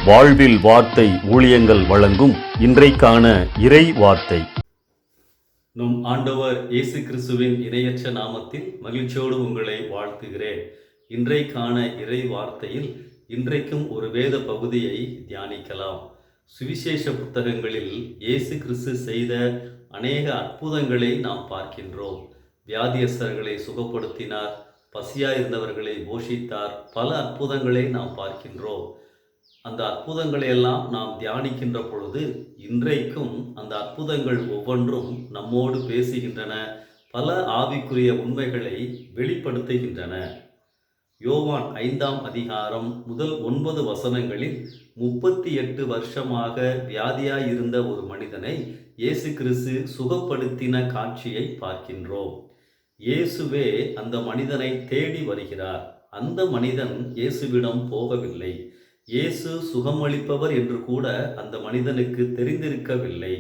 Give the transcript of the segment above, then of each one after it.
வாழ்வில் வார்த்தை ஊழியங்கள் வழங்கும் இன்றைக்கான இறை வார்த்தை. நம் ஆண்டவர் இயேசு கிறிஸ்துவின் இணையற்ற நாமத்தில் மகிழ்ச்சியோடு உங்களை வாழ்த்துகிறேன். இன்றைக்கான இறை வார்த்தையில் இன்றைக்கும் ஒரு வேத பகுதியை தியானிக்கலாம். சுவிசேஷ புத்தகங்களில் இயேசு கிறிஸ்து செய்த அநேக அற்புதங்களை நாம் பார்க்கின்றோம். வியாதியஸ்தர்களை சுகப்படுத்தினார், பசியாயிருந்தவர்களை போஷித்தார், பல அற்புதங்களை நாம் பார்க்கின்றோம். அந்த அற்புதங்களை எல்லாம் நாம் தியானிக்கின்ற பொழுது இன்றைக்கும் அந்த அற்புதங்கள் ஒவ்வொன்றும் நம்மோடு பேசுகின்றன, பல ஆவிக்குரிய உண்மைகளை வெளிப்படுத்துகின்றன. யோவான் 5ஆம் அதிகாரம் முதல் 9 வசனங்களில் 38 வருஷமாக வியாதியாயிருந்த ஒரு மனிதனை இயேசு கிறிஸ்து சுகப்படுத்தின காட்சியை பார்க்கின்றோம். இயேசுவே அந்த மனிதனை தேடி வருகிறார். அந்த மனிதன் இயேசுவிடம் போகவில்லை. இயேசு சுகமளிப்பவர் என்று கூட அந்த மனிதனுக்கு தெரிந்திருக்கவில்லை.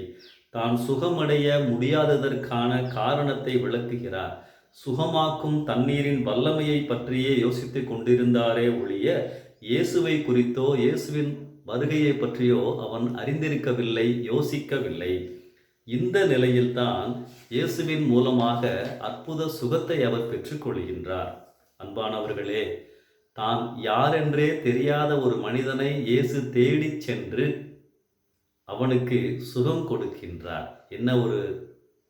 தான் சுகமடைய முடியாததற்கான காரணத்தை விளக்குகிறார். சுகமாக்கும் தண்ணீரின் வல்லமையை பற்றியே யோசித்துக் கொண்டிருந்தாரே ஒழிய இயேசுவை குறித்தோ இயேசுவின் வருகையை பற்றியோ அவன் அறிந்திருக்கவில்லை, யோசிக்கவில்லை. இந்த நிலையில்தான் இயேசுவின் மூலமாக அற்புத சுகத்தை அவர் பெற்றுக்கொள்கின்றார். அன்பானவர்களே, தான் யாரென்றே தெரியாத ஒரு மனிதனை இயேசு தேடி சென்று அவனுக்கு சுகம் கொடுக்கின்றார். என்ன ஒரு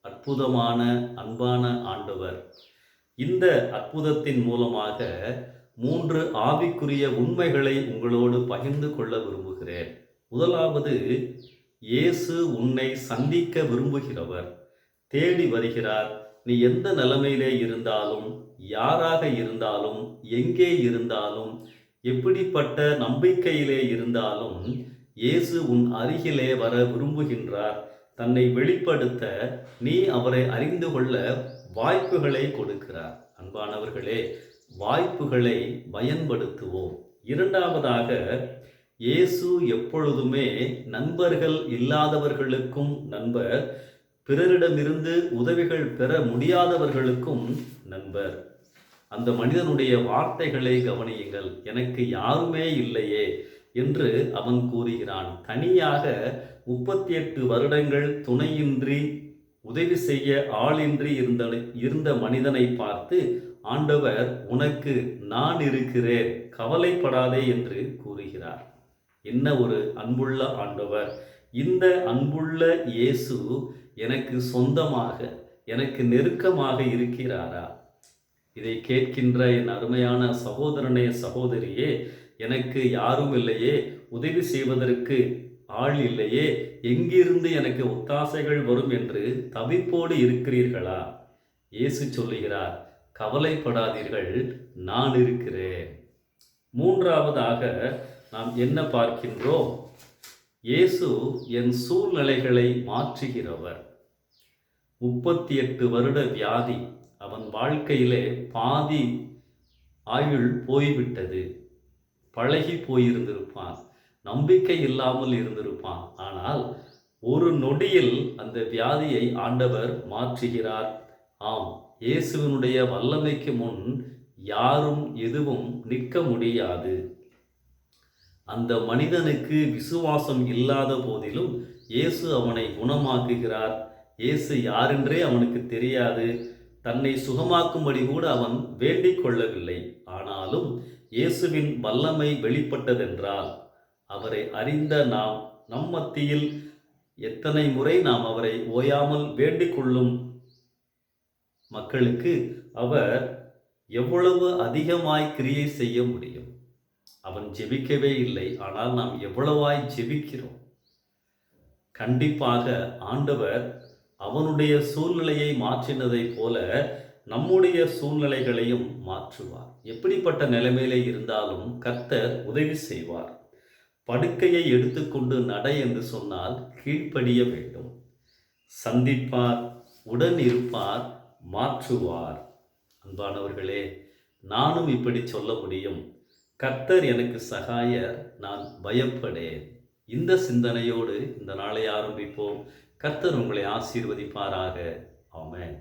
அற்புதமான அன்பான ஆண்டவர்! இந்த அற்புதத்தின் மூலமாக 3 ஆவிக்குரிய உண்மைகளை உங்களோடு பகிர்ந்து கொள்ள விரும்புகிறேன். முதலாவது, இயேசு உன்னை சந்திக்க விரும்புகிறவர், தேடி வருகிறார். நீ எந்த நிலைமையிலே இருந்தாலும், யாராக இருந்தாலும், எங்கே இருந்தாலும், எப்படிப்பட்ட நம்பிக்கையிலே இருந்தாலும் இயேசு உன் அருகிலே வர விரும்புகின்றார். தன்னை வெளிப்படுத்த நீ அவரை அறிந்து கொள்ள வாய்ப்புகளை கொடுக்கிறார். அன்பானவர்களே, வாய்ப்புகளை பயன்படுத்துவோம். இரண்டாவதாக, இயேசு எப்பொழுதுமே நண்பர்கள் இல்லாதவர்களுக்கும் நண்பர், பிறரிடமிருந்து உதவிகள் பெற முடியாதவர்களுக்கும் நண்பர். அந்த மனிதனுடைய வார்த்தைகளை கவனியுங்கள். எனக்கு யாருமே இல்லையே என்று அவன் கூறுகிறான். தனியாக 38 வருடங்கள் துணையின்றி, உதவி செய்ய ஆளின்றி இருந்த மனிதனை பார்த்து ஆண்டவர், உனக்கு நான் இருக்கிறேன், கவலைப்படாதே என்று கூறுகிறார். என்ன ஒரு அன்புள்ள ஆண்டவர்! இந்த அன்புள்ள இயேசு எனக்கு சொந்தமாக, எனக்கு நெருக்கமாக இருக்கிறாரா? இதை கேட்கின்ற என் அருமையான சகோதரனே, சகோதரியே, எனக்கு யாரும் இல்லையே, உதவி செய்வதற்கு ஆள் இல்லையே, எங்கிருந்து எனக்கு ஒத்தாசைகள் வரும் என்று தவிப்போடு இருக்கிறீர்களா? இயேசு சொல்லுகிறார், கவலைப்படாதீர்கள், நான் இருக்கிறேன். மூன்றாவதாக நாம் என்ன பார்க்கின்றோம்? இயேசு என் சூழ்நிலைகளை மாற்றுகிறவர். 38 வருட வியாதி, அவன் வாழ்க்கையிலே பாதி ஆயுள் போய்விட்டது. பழகி போயிருந்திருப்பான், நம்பிக்கை இல்லாமல் இருந்திருப்பான். ஆனால் ஒரு நொடியில் அந்த வியாதியை ஆண்டவர் மாற்றுகிறார். ஆம், இயேசுவினுடைய வல்லமைக்கு முன் யாரும் எதுவும் நிற்க முடியாது. அந்த மனிதனுக்கு விசுவாசம் இல்லாத போதிலும் இயேசு அவனை குணமாக்குகிறார். இயேசு யாரென்றே அவனுக்கு தெரியாது. தன்னை சுகமாக்கும்படி கூட அவன் வேண்டிக் கொள்ளவில்லை. ஆனாலும் இயேசுவின் வல்லமை வெளிப்பட்டதென்றால், அவரை அறிந்த நாம், நம் மத்தியில் எத்தனை முறை நாம் அவரை ஓயாமல் வேண்டிக் கொள்ளும் மக்களுக்கு அவர் எவ்வளவு அதிகமாய் கிரியை செய்ய முடியும். அவன் ஜெபிக்கவே இல்லை, ஆனால் நாம் எவ்வளவாய் ஜெபிக்கிறோம். கண்டிப்பாக ஆண்டவர் அவனுடைய சூழ்நிலையை மாற்றினதைப் போல நம்முடைய சூழ்நிலைகளையும் மாற்றுவார். எப்படிப்பட்ட நிலைமையிலே இருந்தாலும் கர்த்தர் உதவி செய்வார். படுக்கையை எடுத்துக்கொண்டு நட என்று சொன்னால் கீழ்ப்படிய வேண்டும். சந்திப்பார், உடன் இருப்பார், மாற்றுவார். அன்பானவர்களே, நானும் இப்படி சொல்ல முடியும். கர்த்தர் எனக்கு சகாயர், நான் பயப்படேன். இந்த சிந்தனையோடு இந்த நாளை ஆரம்பிப்போம். கர்த்தர் உங்களை ஆசீர்வதிப்பாராக. ஆமென்.